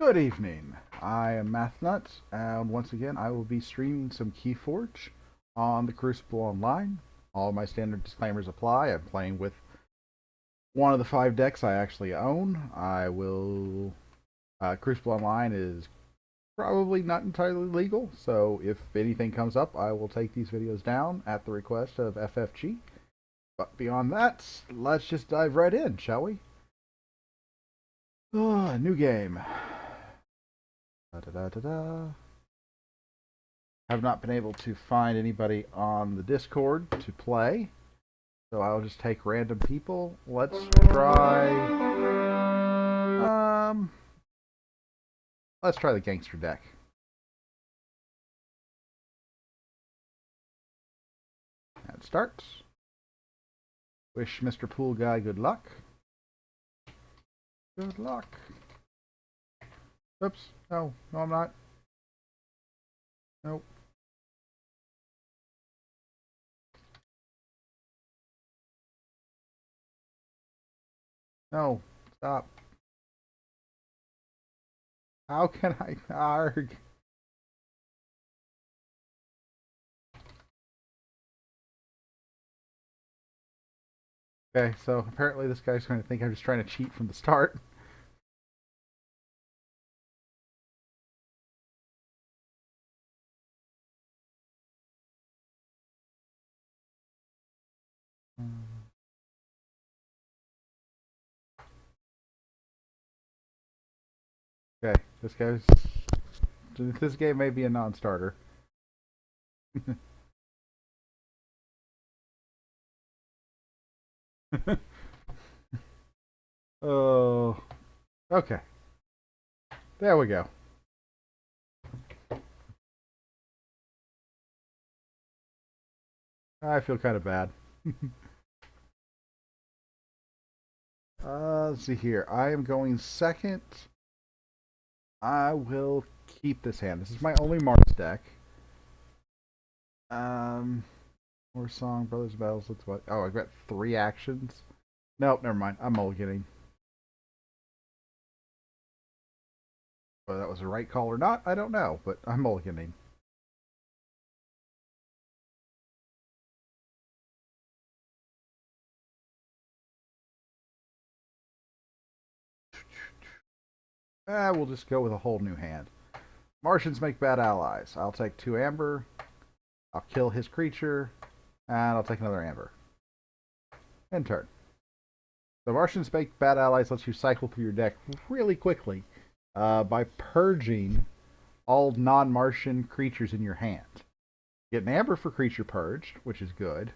Good evening. I am MathNuts, and once again, I will be streaming some Keyforge on the Crucible Online. All my standard disclaimers apply. I'm playing with one of the 5 decks I actually own. Crucible Online is probably not entirely legal, so if anything comes up, I will take these videos down at the request of FFG. But beyond that, let's just dive right in, shall we? New game. Da da da da da. Have not been able to find anybody on the Discord to play, so I'll just take random people. Let's try. Um, let's try the gangster deck. And starts. Wish Mr. Pool Guy good luck. Good luck. Oops. No, I'm not. Nope. No. Stop. How can I arg? Okay, so apparently this guy's going to think I'm just trying to cheat from the start. Okay, this game may be a non-starter. Oh, okay. There we go. I feel kind of bad. Let's see here. I am going second. I will keep this hand. This is my only Mars deck. More Song, Brothers Battles. Let's what? Oh, I've got 3 actions. Nope, never mind. I'm mulliganing. Whether that was the right call or not, I don't know, but I'm mulliganing. We'll just go with a whole new hand. Martians make bad allies. I'll take 2 amber. I'll kill his creature, and I'll take another amber. End turn. The Martians make bad allies lets you cycle through your deck really quickly by purging all non-Martian creatures in your hand. Get an amber for creature purged, which is good,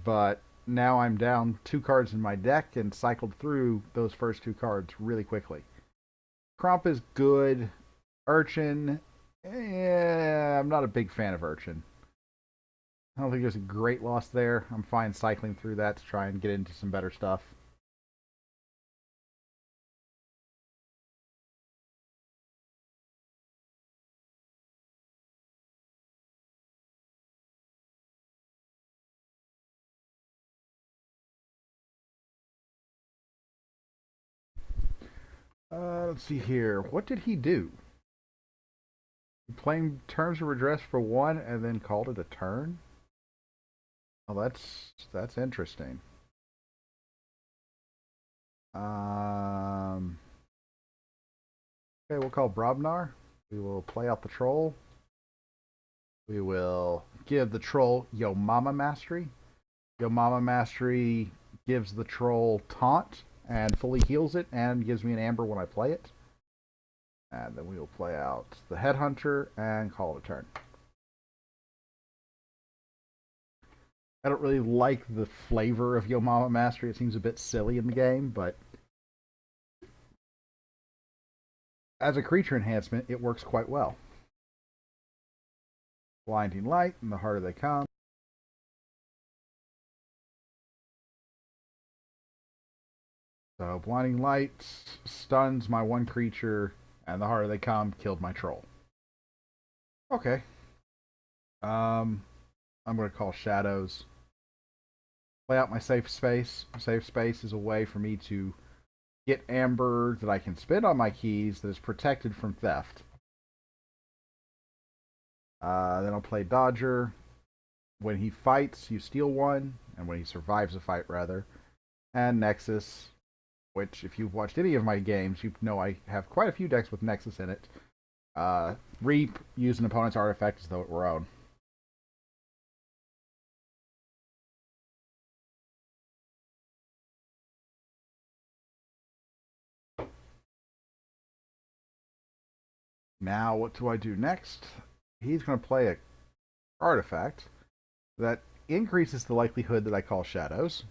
but now I'm down 2 cards in my deck and cycled through those first 2 cards really quickly. Crump is good. Urchin, I'm not a big fan of Urchin. I don't think there's a great loss there. I'm fine cycling through that to try and get into some better stuff. Let's see here. What did he do? He claimed terms of redress for 1 and then called it a turn? Oh, that's interesting. Okay, we'll call Brobnar. We will play out the troll. We will give the troll Yo Mama Mastery. Yo Mama Mastery gives the troll taunt and fully heals it and gives me an amber when I play it. And then we will play out the Headhunter and call it a turn. I don't really like the flavor of Yo Mama Mastery. It seems a bit silly in the game, but as a creature enhancement, it works quite well. Blinding Light, and the harder they come. So Blinding Light stuns my 1 creature, and the harder they come, killed my troll. Okay. I'm going to call Shadows. Play out my safe space. Safe space is a way for me to get amber that I can spend on my keys that is protected from theft. Then I'll play Dodger. When he fights, you steal one, and when he survives a fight, rather. And Nexus, which, if you've watched any of my games, you know I have quite a few decks with Nexus in it. Reap, use an opponent's artifact as though it were own. Now, what do I do next? He's going to play a artifact that increases the likelihood that I call shadows.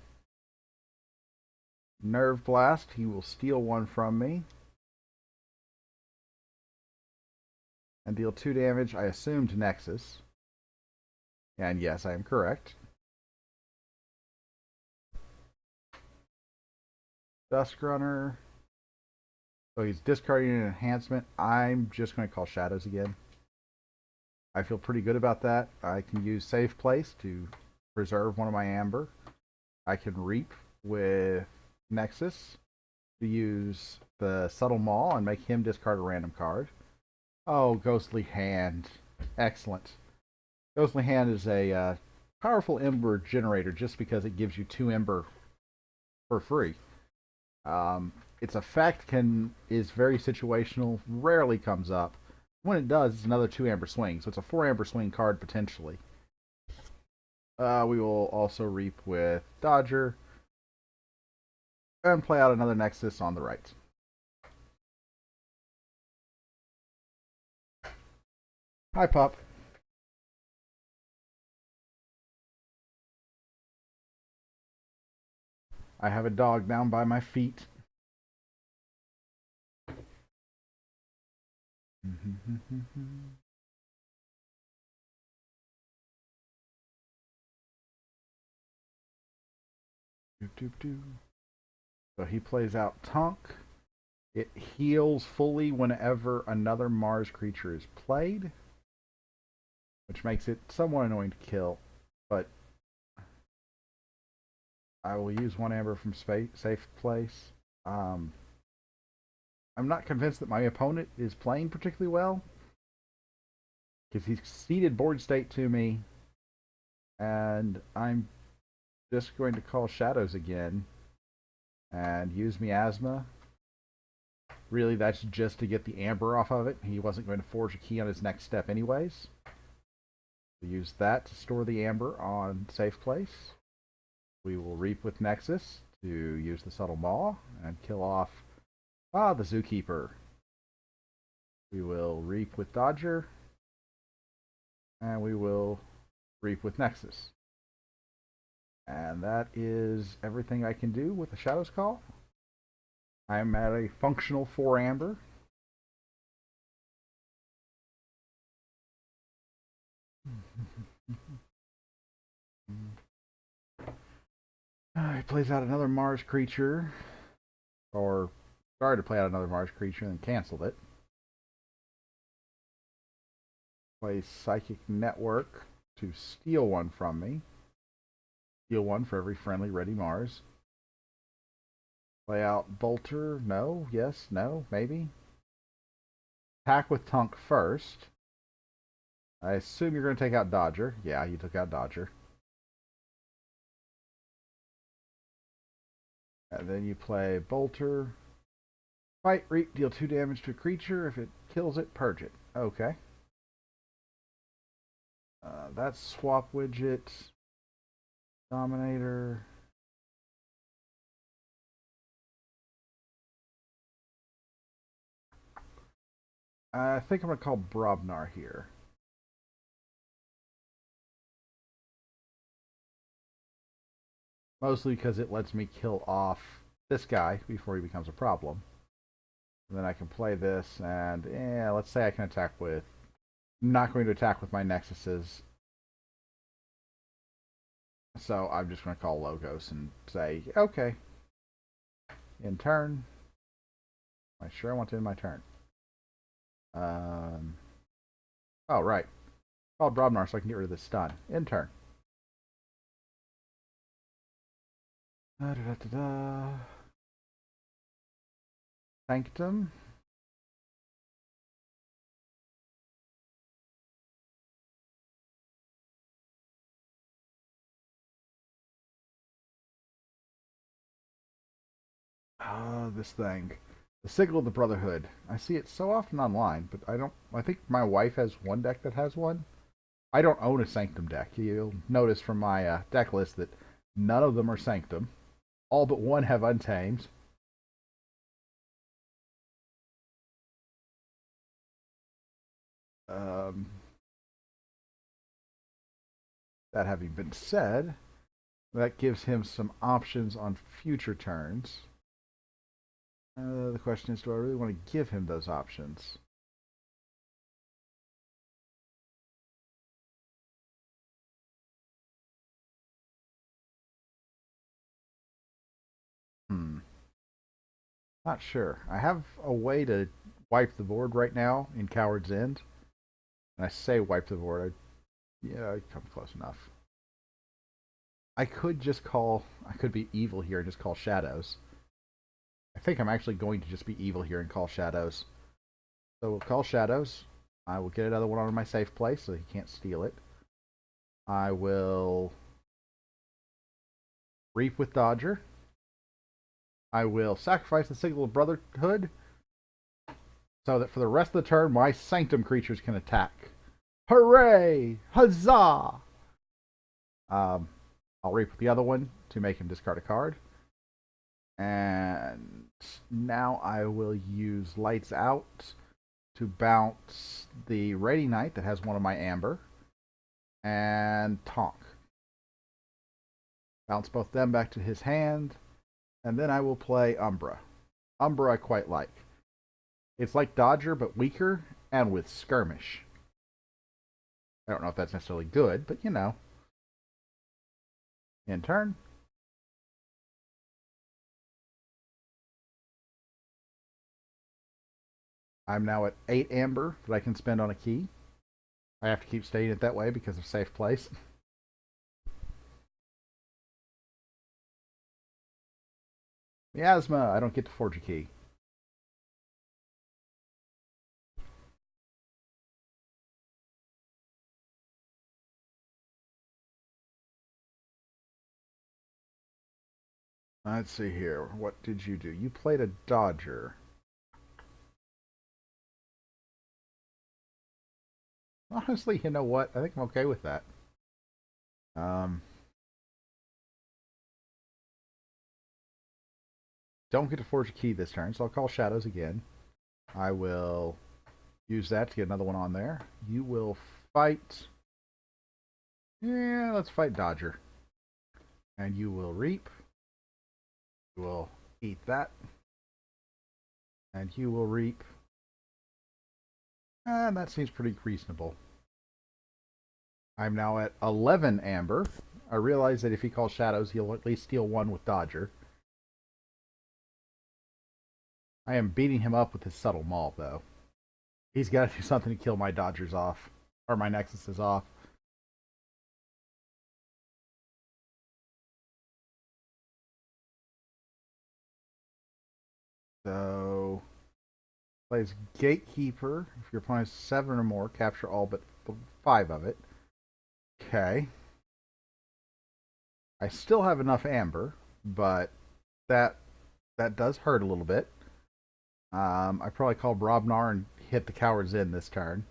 Nerve Blast, he will steal one from me. And deal 2 damage, I assume, to Nexus. And yes, I am correct. Dusk Runner. So he's discarding an enhancement. I'm just going to call Shadows again. I feel pretty good about that. I can use Save Place to preserve one of my Amber. I can Reap with Nexus to use the Subtle Maul and make him discard a random card. Oh, Ghostly Hand. Excellent. Ghostly Hand is a powerful Ember generator just because it gives you 2 Ember for free. Its effect is very situational, rarely comes up. When it does, it's another 2 Amber swing, so it's a 4 Amber swing card potentially. We will also Reap with Dodger and play out another Nexus on the right. Hi, pup. I have a dog down by my feet. So he plays out Tunk. It heals fully whenever another Mars creature is played, which makes it somewhat annoying to kill. But I will use 1 Amber from Safe Place. I'm not convinced that my opponent is playing particularly well, because he's ceded board state to me, and I'm just going to call Shadows again and use Miasma. Really, that's just to get the Amber off of it. He wasn't going to forge a key on his next step anyways. We'll use that to store the Amber on Safe Place. We will Reap with Nexus to use the Subtle Maw and kill off the Zookeeper. We will Reap with Dodger, and we will Reap with Nexus. And that is everything I can do with the Shadows Call. I'm at a functional 4 Amber. He plays out another Mars creature, or started to play out another Mars creature and canceled it. Plays Psychic Network to steal one from me. Steal one for every friendly ready Mars. Play out Bolter. No, yes, no, maybe. Attack with Tunk first. I assume you're going to take out Dodger. Yeah, you took out Dodger. And then you play Bolter. Fight, Reap, deal 2 damage to a creature. If it kills it, purge it. Okay. That's Swap Widget. Dominator. I think I'm going to call Brobnar here. Mostly because it lets me kill off this guy before he becomes a problem. And then I can play this, and let's say I can attack with... I'm not going to attack with my Nexuses. So I'm just going to call Logos and say, okay. In turn. I sure want to end my turn. Oh, right. Called Brobnar so I can get rid of this stun. In turn. Da, da, da, da, da. Sanctum. This thing. The Signal of the Brotherhood. I see it so often online, but I think my wife has one deck that has one. I don't own a Sanctum deck. You'll notice from my deck list that none of them are Sanctum. All but one have Untamed. Um, that having been said, that gives him some options on future turns. The question is, do I really want to give him those options? Not sure. I have a way to wipe the board right now in Coward's End. And I say wipe the board. Yeah, I come close enough. I could be evil here and just call Shadows. I think I'm actually going to just be evil here and call Shadows. So we'll call Shadows. I will get another one on my safe place so he can't steal it. I will Reap with Dodger. I will sacrifice the Signal of Brotherhood so that for the rest of the turn my Sanctum creatures can attack. Hooray! Huzzah! I'll Reap with the other one to make him discard a card. And now I will use Lights Out to bounce the Radiant Knight that has one of my Amber. And Tonk. Bounce both them back to his hand. And then I will play Umbra. Umbra I quite like. It's like Dodger, but weaker, and with Skirmish. I don't know if that's necessarily good, but you know. In turn. I'm now at 8 Amber that I can spend on a key. I have to keep staying it that way because of safe place. Miasma, I don't get to forge a key. Let's see here. What did you do? You played a Dodger. Honestly, you know what? I think I'm okay with that. Don't get to forge a key this turn, so I'll call Shadows again. I will use that to get another one on there. You will fight. Yeah, let's fight Dodger. And you will Reap. You will eat that. And you will Reap. And that seems pretty reasonable. I'm now at 11 Amber. I realize that if he calls Shadows, he'll at least steal one with Dodger. I am beating him up with his Subtle Maul, though. He's got to do something to kill my Dodgers off. Or my Nexuses off. So, plays Gatekeeper. If your opponent has 7 or more, capture all but 5 of it. Okay. I still have enough Amber, but that does hurt a little bit. I probably call Brobnar and hit the Coward's End this turn.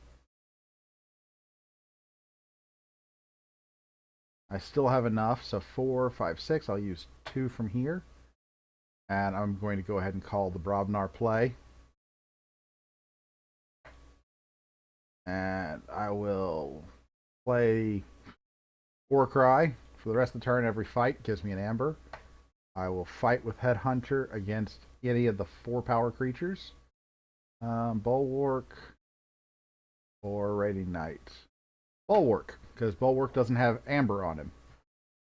I still have enough, so 4, 5, 6. I'll use 2 from here. And I'm going to go ahead and call the Brobnar play. And I will play Warcry for the rest of the turn. Every fight gives me an Amber. I will fight with Headhunter against any of the 4 power creatures. Bulwark or Radiant Knight. Bulwark, because Bulwark doesn't have Amber on him.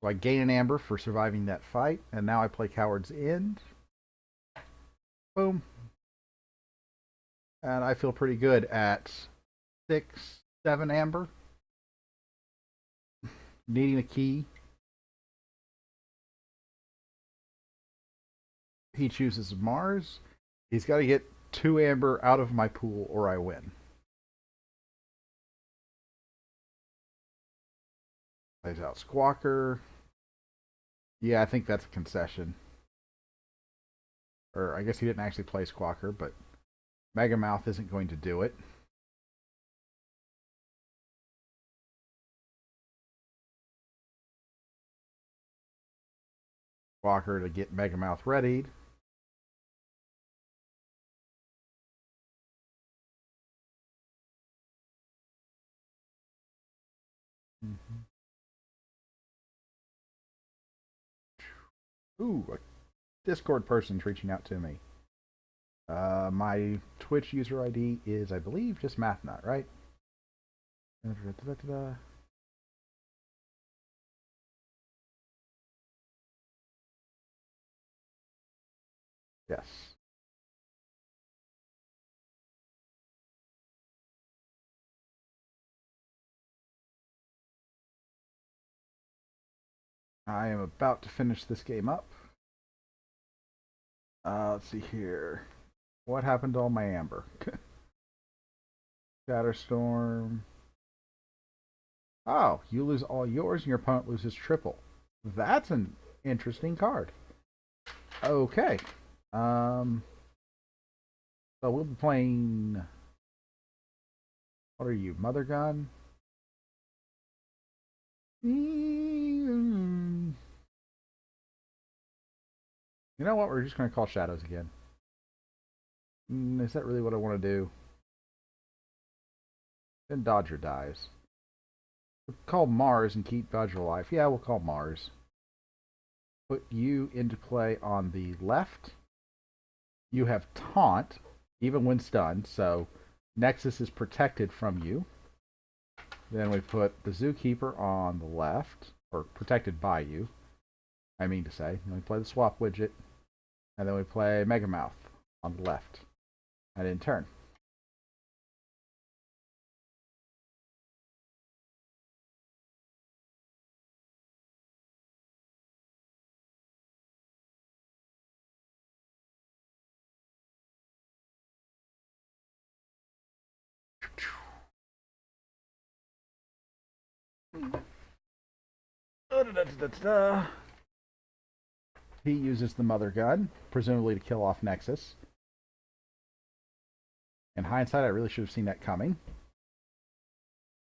So I gain an Amber for surviving that fight, and now I play Coward's End. Boom. And I feel pretty good at 6, 7 Amber. Needing a key. He chooses Mars. He's got to get 2 amber out of my pool or I win. Plays out Squawker. Yeah, I think that's a concession. Or I guess he didn't actually play Squawker, but Megamouth isn't going to do it. Squawker to get Megamouth readied. Mm-hmm. Ooh, a Discord person's reaching out to me. My Twitch user ID is, I believe, just MathNut, right? Yes. I am about to finish this game up. Let's see here. What happened to all my amber? Shatterstorm. Oh, you lose all yours and your opponent loses triple. That's an interesting card. Okay. So we'll be playing. What are you, Mother Gun? You know what? We're just going to call Shadows again. Is that really what I want to do? Then Dodger dies. We'll call Mars and keep Dodger alive. Yeah, we'll call Mars. Put you into play on the left. You have Taunt, even when stunned, so Nexus is protected from you. Then we put the Zookeeper on the left, or protected by you, I mean to say. Then we play the Swap Widget, and then we play Megamouth on the left. And in turn. He uses the Mother Gun, presumably to kill off Nexus. In hindsight, I really should have seen that coming.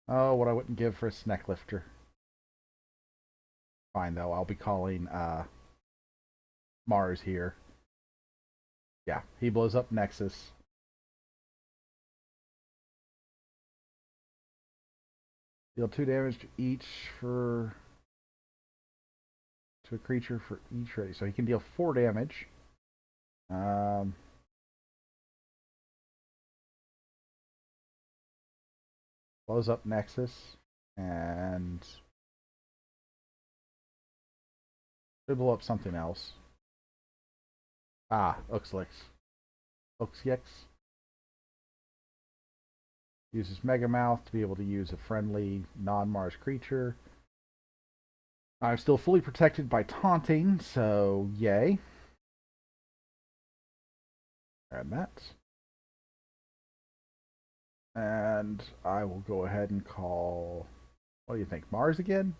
Oh, what I wouldn't give for a Snack Lifter. Fine, though. I'll be calling Mars here. Yeah, he blows up Nexus. Deal 2 damage to each to a creature for each ready. So he can deal 4 damage. Blows up Nexus and should blow up something else. Uxlix. Uxiex. Uses Megamouth to be able to use a friendly non-Mars creature. I'm still fully protected by taunting, so yay. And that. And I will go ahead and call. What do you think? Mars again?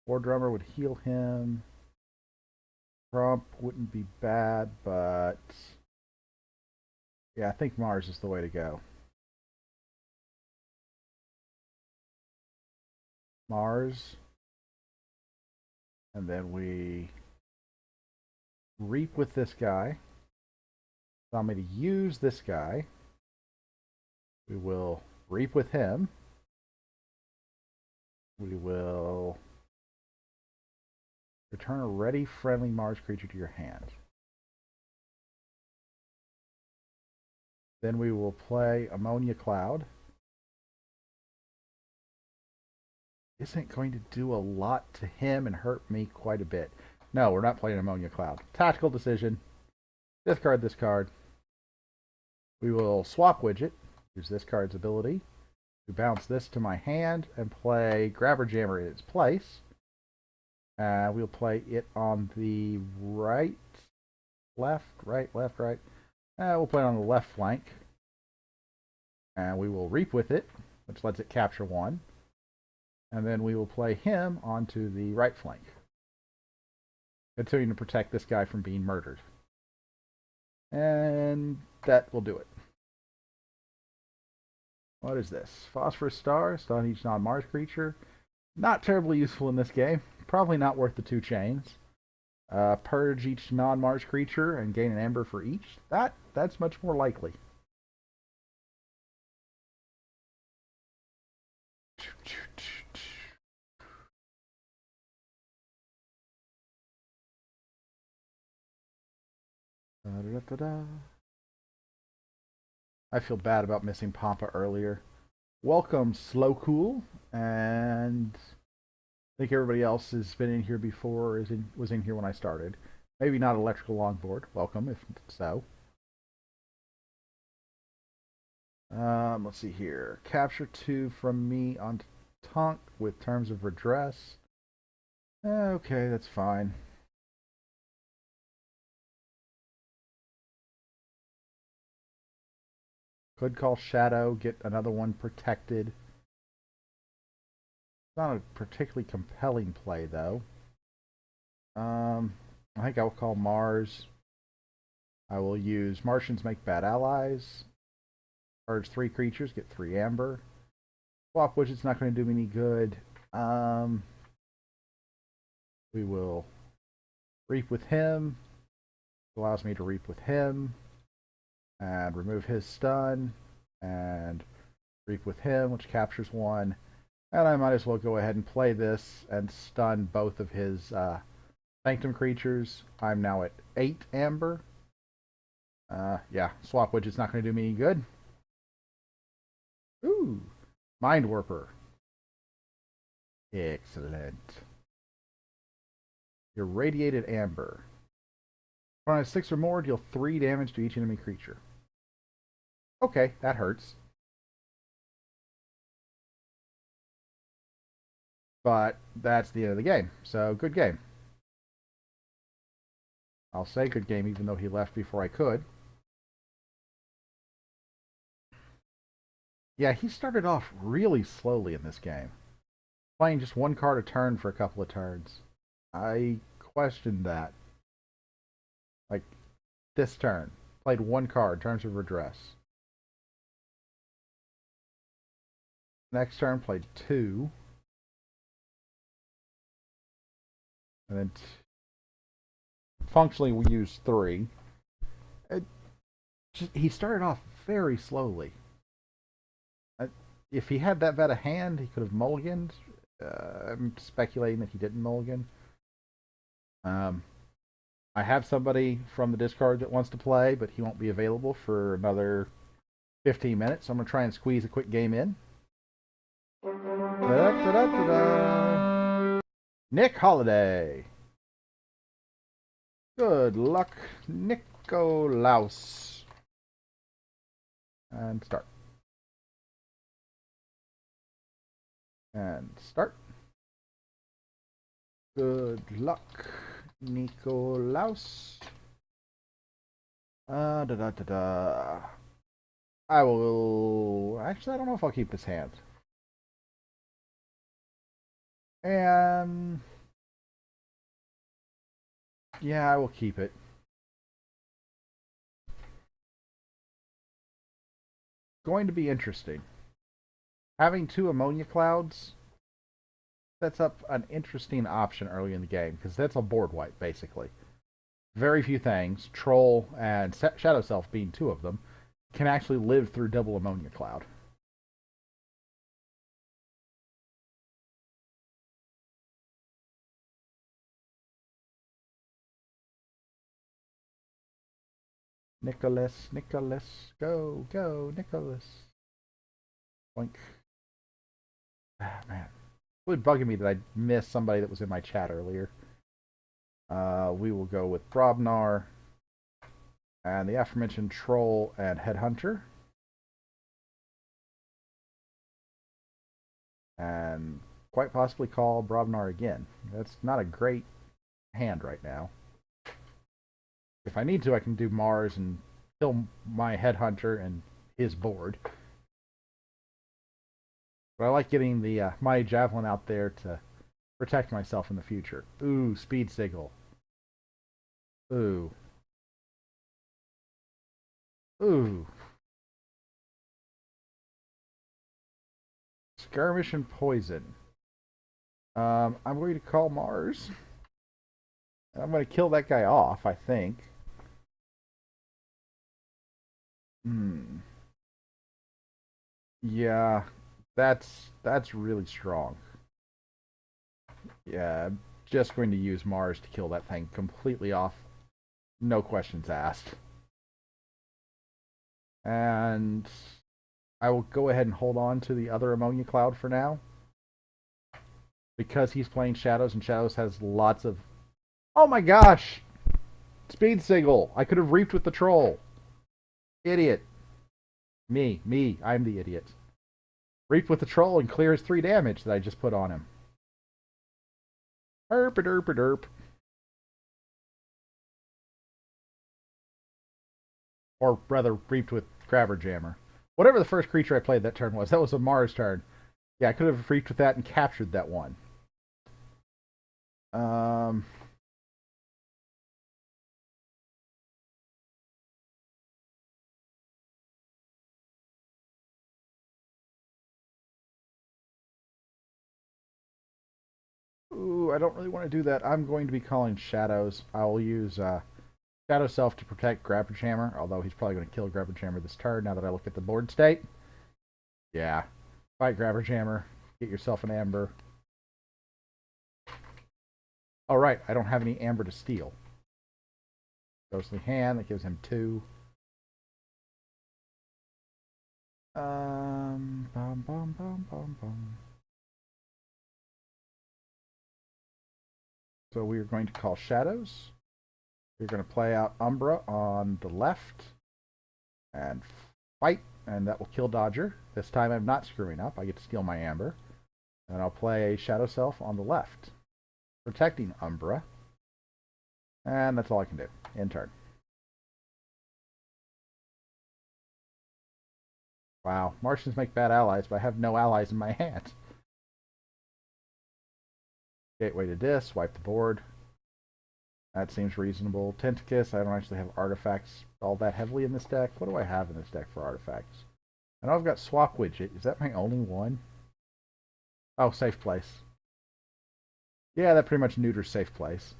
War Drummer would heal him. Trump wouldn't be bad, but yeah, I think Mars is the way to go. Mars. And then we reap with this guy. Allow me to use this guy. We will reap with him. We will return a ready friendly Mars creature to your hand. Then we will play Ammonia Cloud. Isn't going to do a lot to him and hurt me quite a bit. No, we're not playing Ammonia Cloud. Tactical decision. Discard this card. We will swap widget. Use this card's ability to bounce this to my hand and play Grabber Jammer in its place. We'll play it on the right. left, right, left, right. We'll play it on the left flank. And we will reap with it, which lets it capture one. And then we will play him onto the right flank, continuing to protect this guy from being murdered. And that will do it. What is this? Phosphorus star, stun each non-Mars creature. Not terribly useful in this game. Probably not worth the 2 chains. Purge each non-Mars creature and gain an amber for each. That's much more likely. I feel bad about missing Pampa earlier. Welcome, Slow Cool, and I think everybody else has been in here before, was in here when I started. Maybe not Electrical Longboard. Welcome, if so. Let's see here. Capture 2 from me on Tonk with terms of redress. Okay, that's fine. Could call Shadow, get another one protected. Not a particularly compelling play, though. I think I'll call Mars. I will use Martians make bad allies. Purge 3 creatures, get 3 amber. Swap Widget's not going to do me any good. We will reap with him. Allows me to reap with him. And remove his stun. And reap with him, which captures 1. And I might as well go ahead and play this and stun both of his Sanctum creatures. I'm now at 8 amber. Yeah, Swap Widget's not going to do me any good. Ooh, Mind Warper. Excellent. Irradiated Amber. When I have 6 or more, deal 3 damage to each enemy creature. Okay, that hurts. But that's the end of the game. So, good game. I'll say good game even though he left before I could. Yeah, he started off really slowly in this game. Playing just 1 card a turn for a couple of turns. I questioned that. Like, this turn. Played 1 card, terms of redress. Next turn, played 2. And then functionally we used 3. He started off very slowly. If he had that Veta hand, he could have mulliganed. I'm speculating that he didn't mulligan. I have somebody from the discard that wants to play, but he won't be available for another 15 minutes. So I'm going to try and squeeze a quick game in. Da-da-da-da-da. Nick Holiday. Good luck, Nicolaus. And start. And start. Good luck, Nicolaus. Da-da-da-da. I will... Actually, I don't know if I'll keep this hand. And... yeah, I will keep it. Going to be interesting. Having 2 ammonia clouds sets up an interesting option early in the game, because that's a board wipe, basically. Very few things, Troll and Shadow Self being 2 of them, can actually live through double ammonia cloud. Nicholas, go, Nicholas. Boink. Ah, man. It would bugging me that I missed somebody that was in my chat earlier. We will go with Brobnar and the aforementioned Troll and Headhunter. And quite possibly call Brobnar again. That's not a great hand right now. If I need to, I can do Mars and kill my headhunter and his board. But I like getting the Mighty Javelin out there to protect myself in the future. Ooh, Speed Sigil. Ooh. Ooh. Skirmish and Poison. I'm going to call Mars. I'm going to kill that guy off, I think. Yeah, that's really strong. Yeah, I'm just going to use Mars to kill that thing completely off. No questions asked. And I will go ahead and hold on to the other ammonia cloud for now. Because he's playing Shadows, and Shadows has lots of... Oh my gosh! Speed Sigil! I could have reaped with the troll. Idiot. Me. I'm the idiot. Reap with the troll and clear his 3 damage that I just put on him. Derp. Or rather, reaped with Grabber Jammer. Whatever the first creature I played that turn was, that was a Mars turn. Yeah, I could have reaped with that and captured that one. Ooh, I don't really want to do that. I'm going to be calling Shadows. I'll use Shadow Self to protect Grabber Jammer, although he's probably going to kill Grabber Jammer this turn now that I look at the board state. Yeah. Fight Grabber Jammer. Get yourself an Amber. Oh, right. I don't have any Amber to steal. Ghostly Hand, that gives him 2. Bum, bum, bum, bum, bum. So we are going to call Shadows. We're going to play out Umbra on the left. And fight. And that will kill Dodger. This time I'm not screwing up. I get to steal my Amber. And I'll play a Shadow Self on the left. Protecting Umbra. And that's all I can do. In turn. Wow. Martians make bad allies, but I have no allies in my hand. Gateway to Dis. Wipe the board. That seems reasonable. Tentacus. I don't actually have artifacts all that heavily in this deck. What do I have in this deck for artifacts? I know I've got Swap Widget. Is that my only one? Oh, Safe Place. Yeah, that pretty much neuters Safe Place.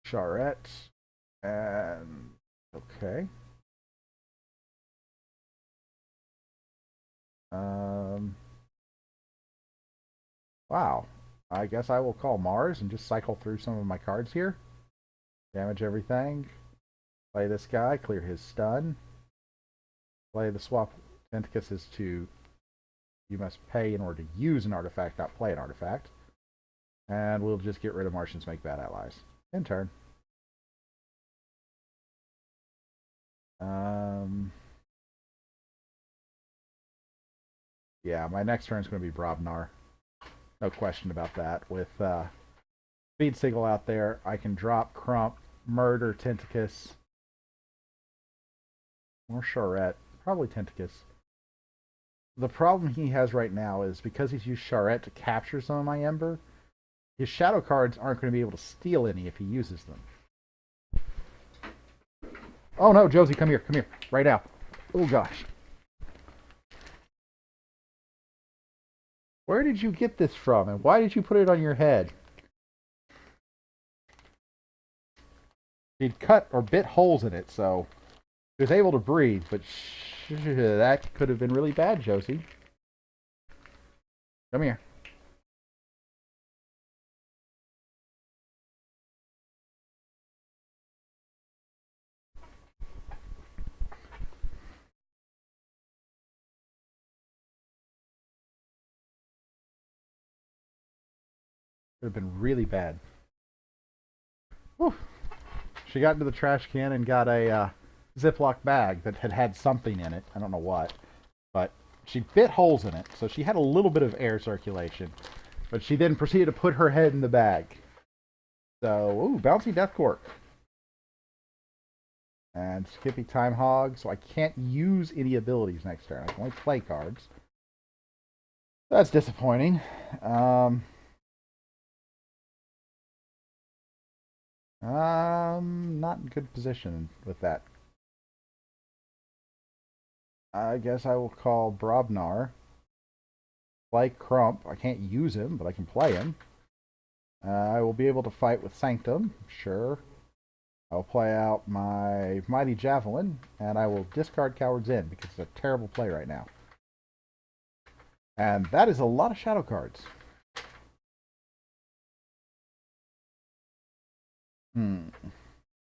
Charette. And... okay. Wow. I guess I will call Mars and just cycle through some of my cards here. Damage everything. Play this guy, clear his stun. Play the Swap. Tentacus is to... you must pay in order to use an artifact, not play an artifact. And we'll just get rid of Martians make bad allies. In turn. Yeah, my next turn is going to be Brobnar. No question about that. With Speed Sigil out there, I can drop Crump, murder Tentacus, or Charette. Probably Tentacus. The problem he has right now is because he's used Charette to capture some of my Ember, his shadow cards aren't going to be able to steal any if he uses them. Oh no, Josie, come here, right now. Oh gosh. Where did you get this from, and why did you put it on your head? He'd cut or bit holes in it, so he was able to breathe, but that could have been really bad, Josie. Come here. Could have been really bad. Whew. She got into the trash can and got a Ziploc bag that had something in it. I don't know what. But she bit holes in it, so she had a little bit of air circulation. But she then proceeded to put her head in the bag. So, ooh, Bouncy Death Corp. And Skippy Time Hog, so I can't use any abilities next turn. I can only play cards. That's disappointing. Not in good position with that. I guess I will call Brobnar. Play Crump. I can't use him, but I can play him. I will be able to fight with Sanctum, sure. I'll play out my Mighty Javelin, and I will discard Coward's Inn because it's a terrible play right now. And that is a lot of shadow cards.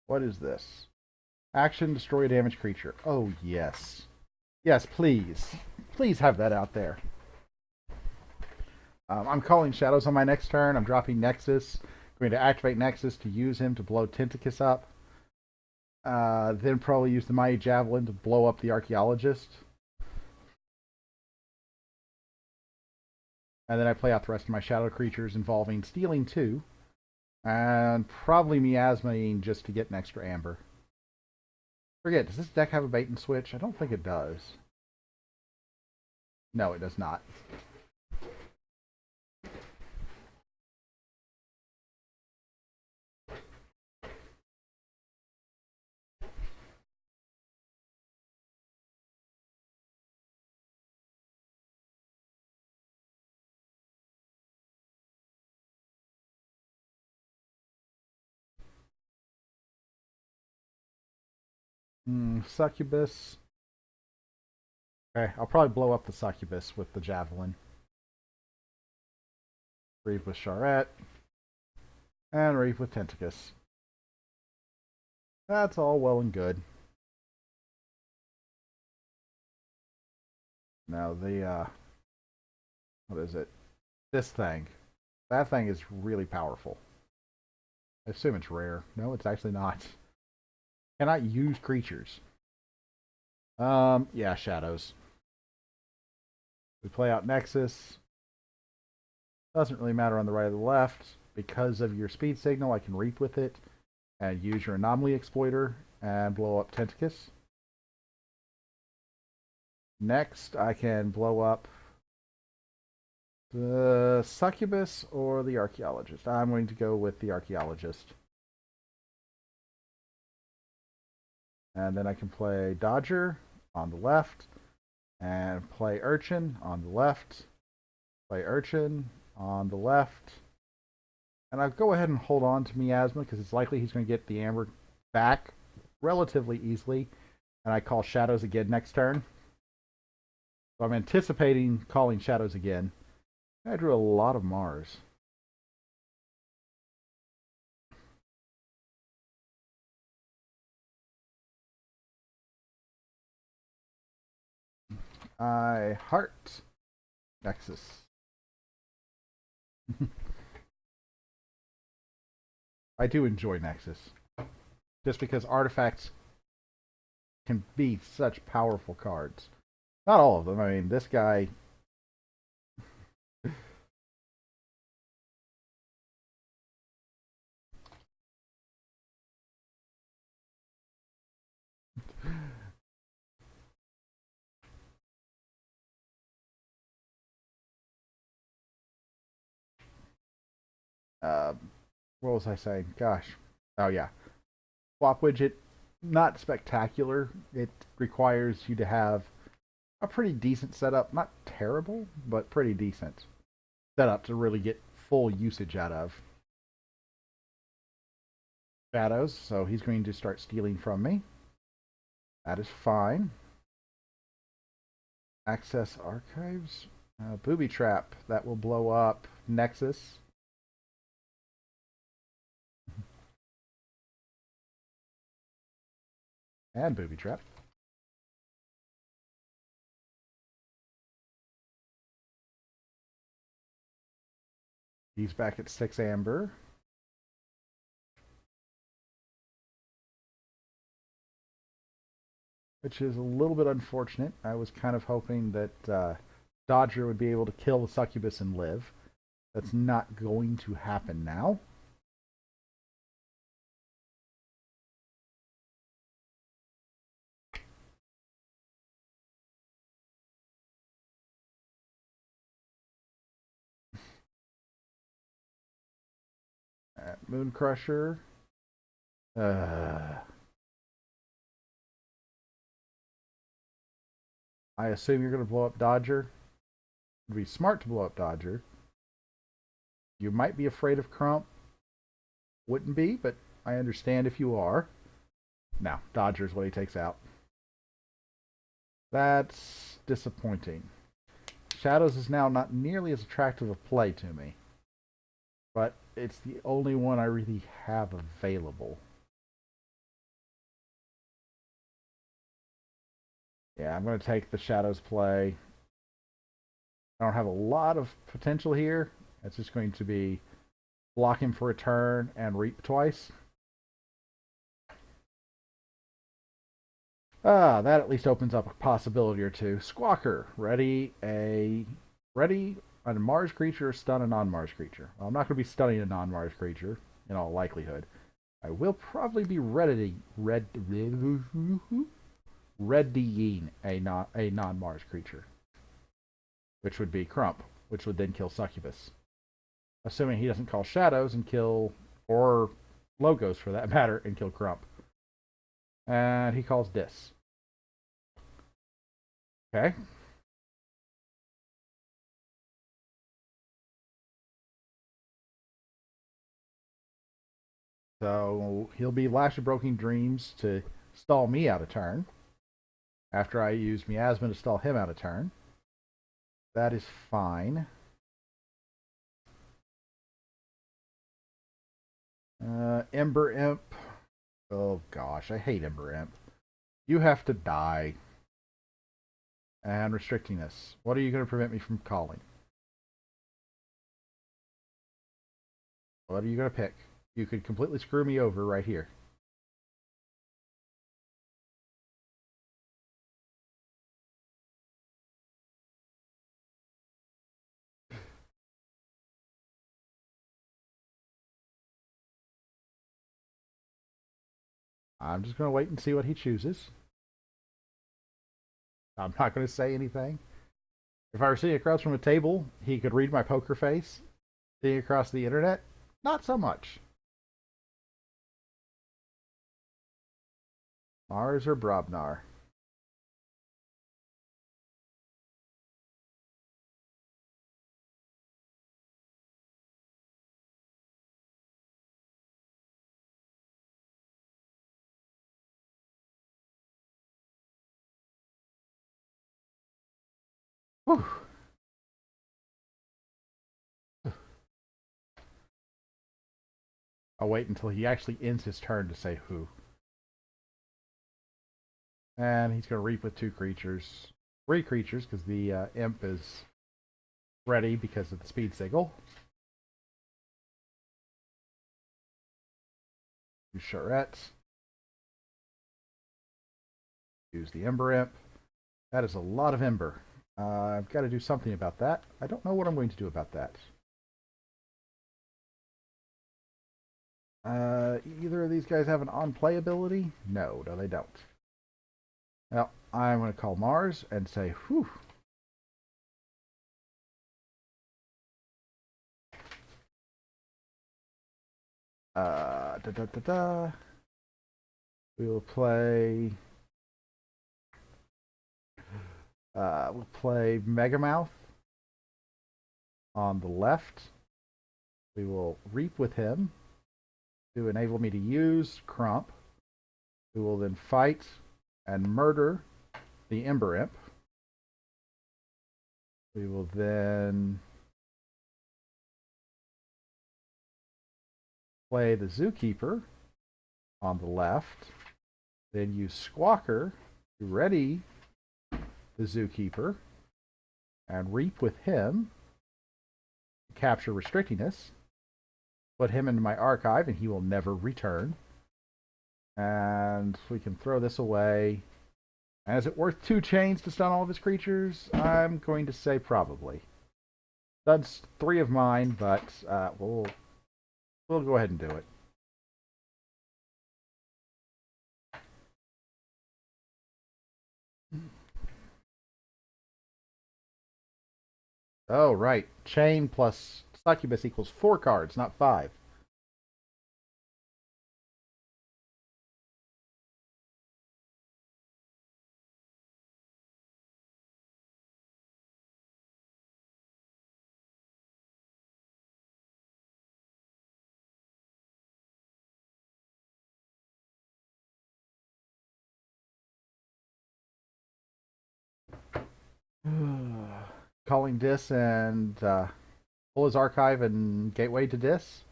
What is this? Action, destroy a damaged creature. Oh, yes. Yes, please. Please have that out there. I'm calling Shadows on my next turn. I'm dropping Nexus. Going to activate Nexus to use him to blow Tentacus up. Then probably use the Mighty Javelin to blow up the Archaeologist. And then I play out the rest of my shadow creatures involving stealing 2. And probably miasmaing just to get an extra amber. Forget, does this deck have a bait and switch? I don't think it does. No, it does not. Succubus. Okay, I'll probably blow up the Succubus with the Javelin. Reef with Charette. And Reef with Tentacus. That's all well and good. Now the, what is it? This thing. That thing is really powerful. I assume it's rare. No, it's actually not. Cannot use creatures. Yeah, Shadows. We play out Nexus. Doesn't really matter on the right or the left. Because of your speed signal, I can Reap with it and use your Anomaly Exploiter and blow up Tentacus. Next, I can blow up the Succubus or the Archaeologist. I'm going to go with the Archaeologist. And then I can play Dodger on the left and play Urchin on the left. Play Urchin on the left. And I'll go ahead and hold on to Miasma because it's likely he's going to get the Amber back relatively easily. And I call Shadows again next turn. So I'm anticipating calling Shadows again. I drew a lot of Mars. I heart Nexus. I do enjoy Nexus. Just because artifacts can be such powerful cards. Not all of them. I mean, this guy. What was I saying? Gosh. Oh, yeah. Swap widget, not spectacular. It requires you to have a pretty decent setup. Not terrible, but pretty decent setup to really get full usage out of. Shadows, so he's going to start stealing from me. That is fine. Access archives. Booby trap, that will blow up Nexus. And booby trap. He's back at 6 amber. Which is a little bit unfortunate. I was kind of hoping that Dodger would be able to kill the Succubus and live. That's not going to happen now. Moon Crusher. I assume you're going to blow up Dodger. It'd be smart to blow up Dodger. You might be afraid of Crump. Wouldn't be, but I understand if you are. No, Dodger's what he takes out. That's disappointing. Shadows is now not nearly as attractive a play to me. But it's the only one I really have available. Yeah, I'm going to take the Shadows play. I don't have a lot of potential here. It's just going to be block him for a turn and reap twice. That at least opens up a possibility or two. Squawker, ready a Mars creature, stun a non-Mars creature. Well, I'm not going to be stunning a non-Mars creature in all likelihood. I will probably be readying a non-Mars creature, which would be Crump, which would then kill Succubus. Assuming he doesn't call Shadows and kill, or Logos for that matter, and kill Crump. And he calls Dis. Okay. So he'll be Lash of Broken Dreams to stall me out of turn. After I use Miasma to stall him out of turn. That is fine. Ember Imp. Oh gosh, I hate Ember Imp. You have to die. And restricting this. What are you going to prevent me from calling? What are you going to pick? You could completely screw me over right here. I'm just going to wait and see what he chooses. I'm not going to say anything. If I were sitting across from a table, he could read my poker face. Sitting across the internet, not so much. Mars or Brobnar? Whew. I'll wait until he actually ends his turn to say who. And he's going to reap with 2 creatures. 3 creatures, because the imp is ready because of the speed signal. Use Charette. Use the Ember Imp. That is a lot of Ember. I've got to do something about that. I don't know what I'm going to do about that. Either of these guys have an on-play ability? No, they don't. Well, I'm going to call Mars and say, whew. We will play. We'll play Megamouth on the left. We will reap with him to enable me to use Crump. We will then fight and murder the Ember Imp. We will then play the Zookeeper on the left. Then use Squawker to ready the Zookeeper and reap with him to capture Restrictingness. Put him into my archive and he will never return. And we can throw this away. And is it worth 2 chains to stun all of his creatures? I'm going to say probably. That's 3 of mine, but we'll go ahead and do it. Oh, right. Chain plus Succubus equals 4 cards, not 5. calling Dis and pull his archive and gateway to Dis.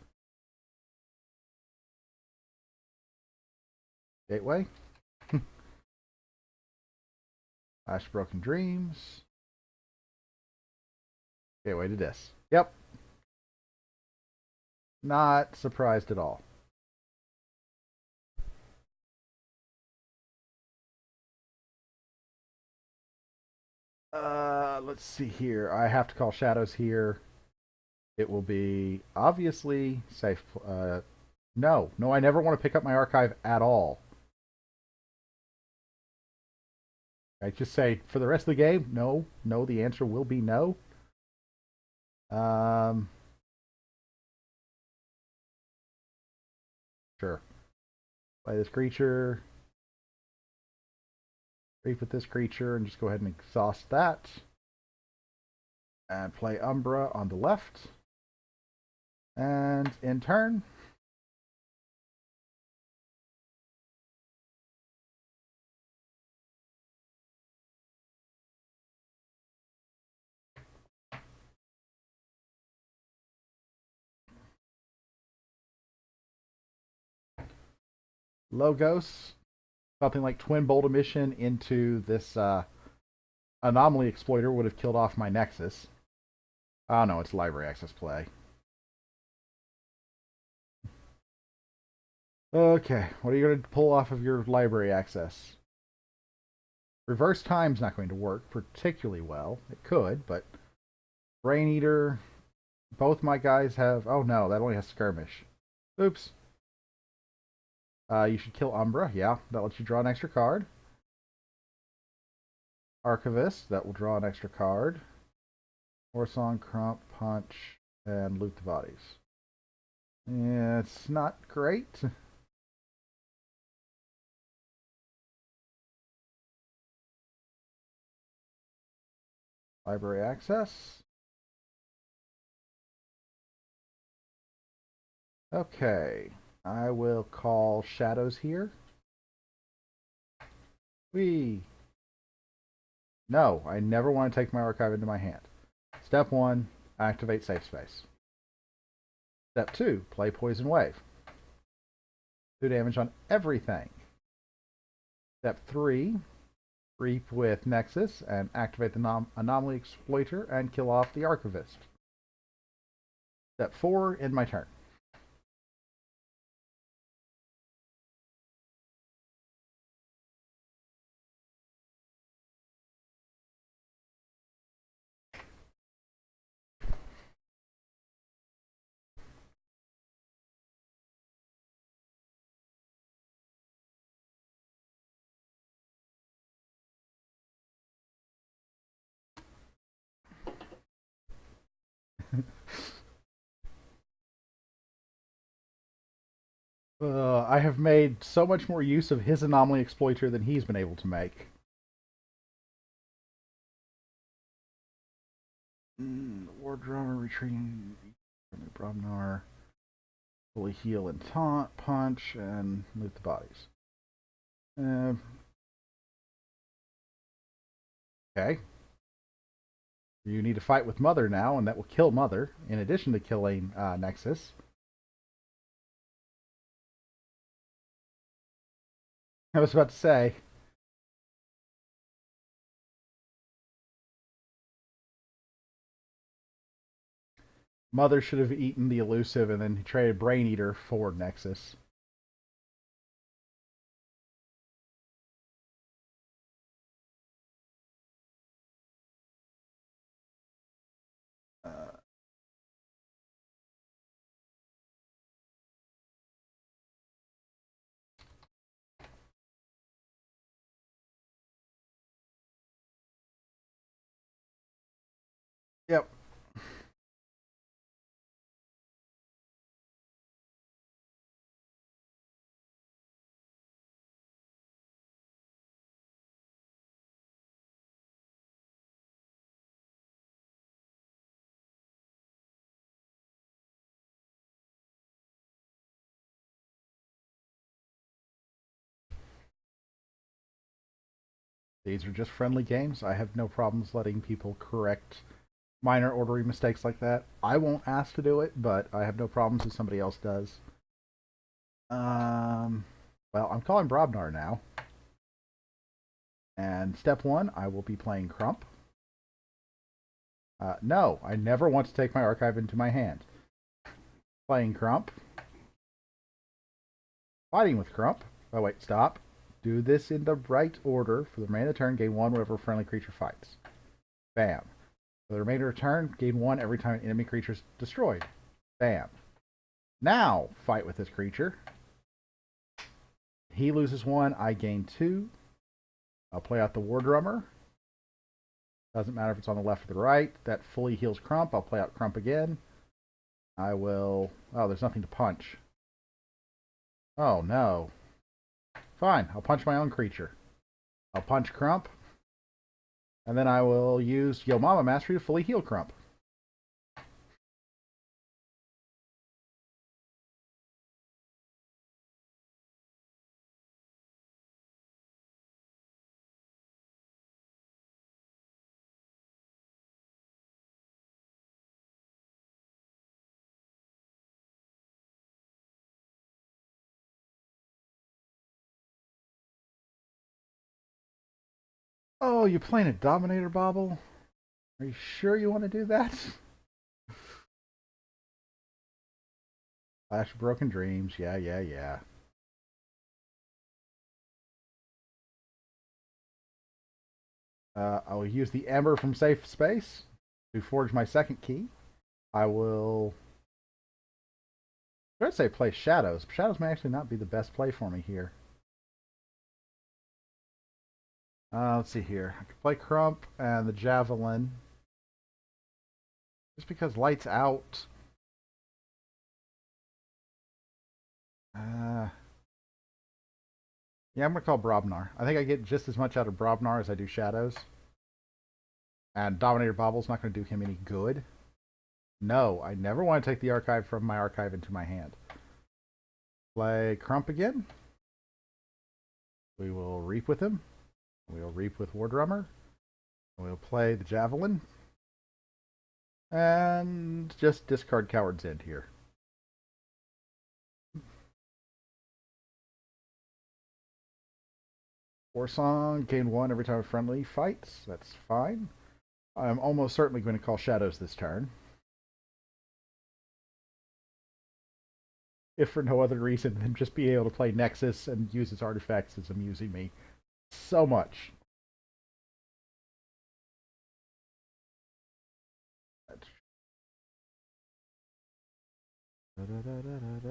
Gateway. Ash Broken Dreams. Gateway to Dis. Yep. Not surprised at all. Let's see here. I have to call Shadows here. It will be obviously safe. No, I never want to pick up my archive at all. I just say for the rest of the game, no. The answer will be no. Sure. Play this creature. Reef with this creature and just go ahead and exhaust that. And play Umbra on the left. And in turn, Logos, something like Twin Bolt Emission into this Anomaly Exploiter would have killed off my Nexus. Oh no, it's library access play. Okay, what are you going to pull off of your library access? Reverse Time's not going to work particularly well. It could, but Brain Eater, both my guys have... Oh no, that only has Skirmish. Oops. You should kill Umbra. Yeah, that lets you draw an extra card. Archivist, that will draw an extra card. Warsong, Crump, Punch, and loot the bodies. Yeah, it's not great. Library access. Okay, I will call Shadows here. No, I never want to take my archive into my hand. Step 1, activate safe space. Step 2, play Poison Wave. 2 damage on everything. Step 3, Reap with Nexus and activate the Anomaly Exploiter and kill off the Archivist. Step 4, end my turn. I have made so much more use of his Anomaly Exploiter than he's been able to make. War Drummer retreating. Brobnar. Fully heal and taunt, punch, and loot the bodies. Okay. You need to fight with Mother now, and that will kill Mother, in addition to killing Nexus. I was about to say. Mother should have eaten the elusive and then traded Brain Eater for Nexus. Yep. These are just friendly games. I have no problems letting people correct minor ordering mistakes like that. I won't ask to do it, but I have no problems if somebody else does. Um, well, I'm calling Brobnar now. And step one, I will be playing Crump. No, I never want to take my archive into my hand. Playing Crump. Fighting with Crump. Oh, wait, stop. Do this in the right order. For the remainder of the turn, gain 1 whenever a friendly creature fights. Bam. For the remainder of the turn, gain 1 every time an enemy creature is destroyed. Bam. Now, fight with this creature. He loses 1, I gain 2. I'll play out the War Drummer. Doesn't matter if it's on the left or the right. That fully heals Crump. I'll play out Crump again. I will... Oh, there's nothing to punch. Oh, no. Fine, I'll punch my own creature. I'll punch Crump. And then I will use Yo Mama Mastery to fully heal Crump. Oh, you playing a Dominator Bobble? Are you sure you want to do that? Flash of Broken Dreams. Yeah. I will use the Ember from Safe Space to forge my second key. I will... I would say play Shadows. Shadows may actually not be the best play for me here. Let's see here. I could play Crump and the Javelin. Just because Light's out. Yeah, I'm going to call Brobnar. I think I get just as much out of Brobnar as I do Shadows. And Dominator Bobble's not going to do him any good. No, I never want to take the archive from my archive into my hand. Play Crump again. We will Reap with him. We'll Reap with War Drummer. We'll play the Javelin. And just discard Coward's End here. War Song, gain 1 every time a friendly fights. That's fine. I'm almost certainly going to call Shadows this turn. If for no other reason than just being able to play Nexus and use its artifacts is amusing me so much. Da, da, da,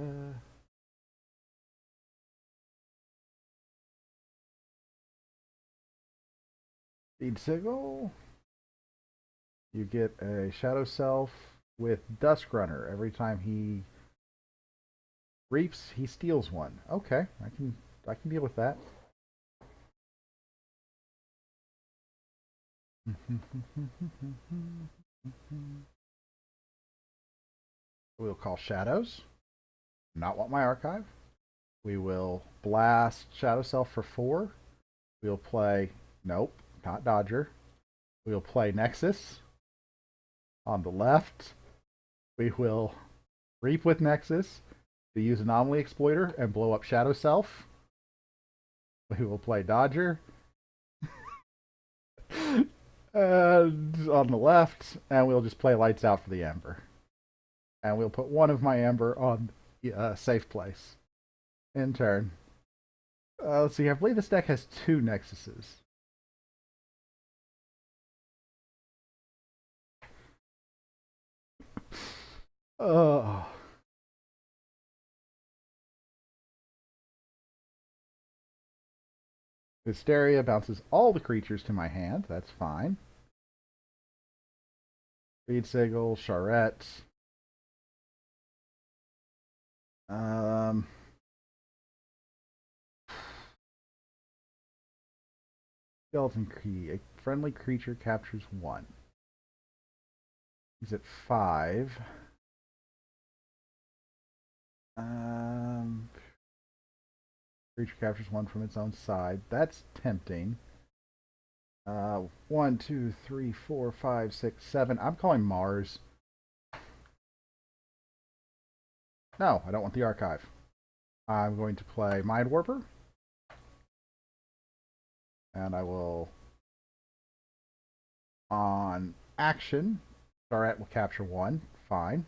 Feed Sigil. You get a Shadow Self with Dusk Runner. Every time he reaps, he steals 1. Okay, I can deal with that. We'll call Shadows. Not want my archive. We will blast Shadow Self for 4. We'll play... Nope, not Dodger. We'll play Nexus. On the left, we will Reap with Nexus to use Anomaly Exploiter and blow up Shadow Self. We will play Dodger. And on the left, and we'll just play Lights Out for the Ember. And we'll put 1 of my Ember on safe place. In turn. Let's see, I believe this deck has 2 Nexuses. Oh. Hysteria bounces all the creatures to my hand. That's fine. Feed Sigil, Charette. Skeleton Key. A friendly creature captures 1. He's at 5. Creature captures 1 from its own side. That's tempting. 1, 2, 3, 4, 5, 6, 7. I'm calling Mars. No, I don't want the archive. I'm going to play Mind Warper. And I will, on action, Starette will capture 1. Fine.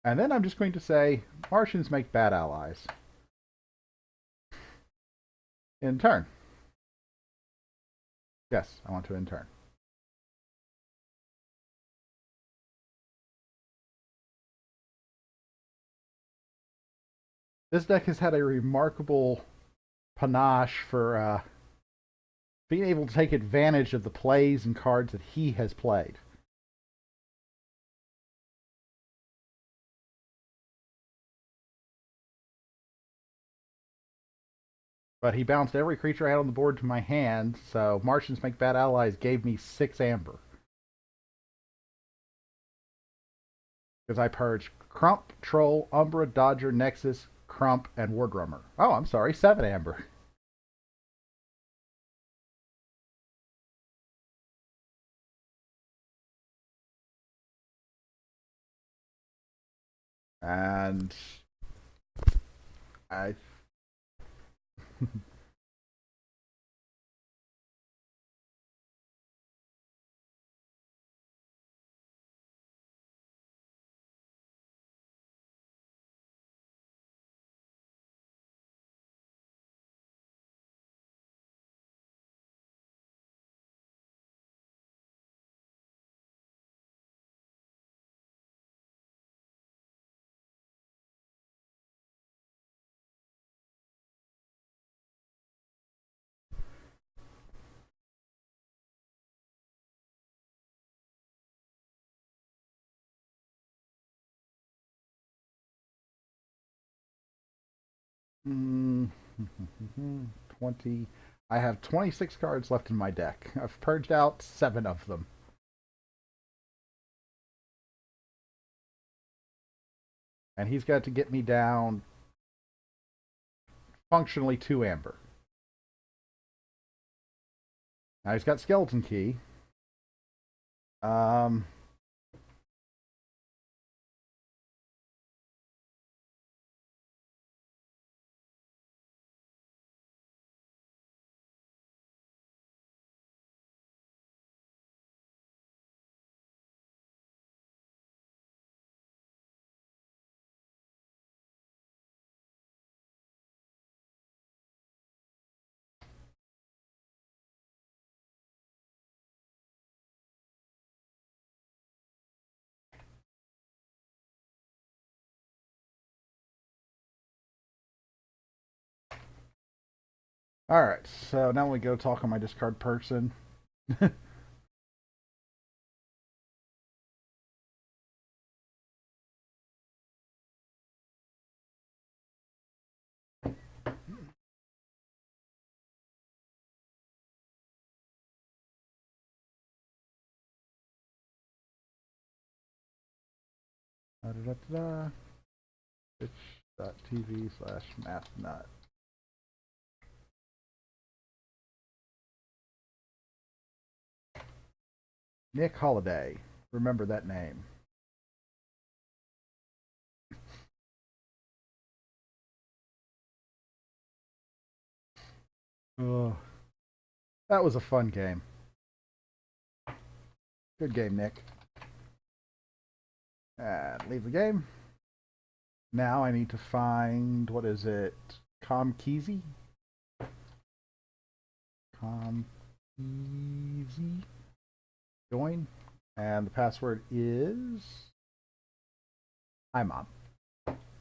And then I'm just going to say, Martians make bad allies. In turn. Yes, I want to in turn. This deck has had a remarkable panache for being able to take advantage of the plays and cards that he has played. But he bounced every creature I had on the board to my hand, so Martians Make Bad Allies gave me 6 amber. Because I purged Crump, Troll, Umbra, Dodger, Nexus, Crump, and Wardrummer. Oh, I'm sorry, 7 amber. And I Mm, 20. I have 26 cards left in my deck. I've purged out 7 of them. And he's got to get me down functionally 2 amber. Now he's got Skeleton Key. Um, Alright, so now we go talk on my discard person. Da-da-da-da. Twitch.tv/mathnut. Nick Holiday. Remember that name. Oh, that was a fun game. Good game, Nick. And leave the game. Now I need to find, what is it? Comkeezy? Comkeezy. Join. And the password is... Hi, Mom.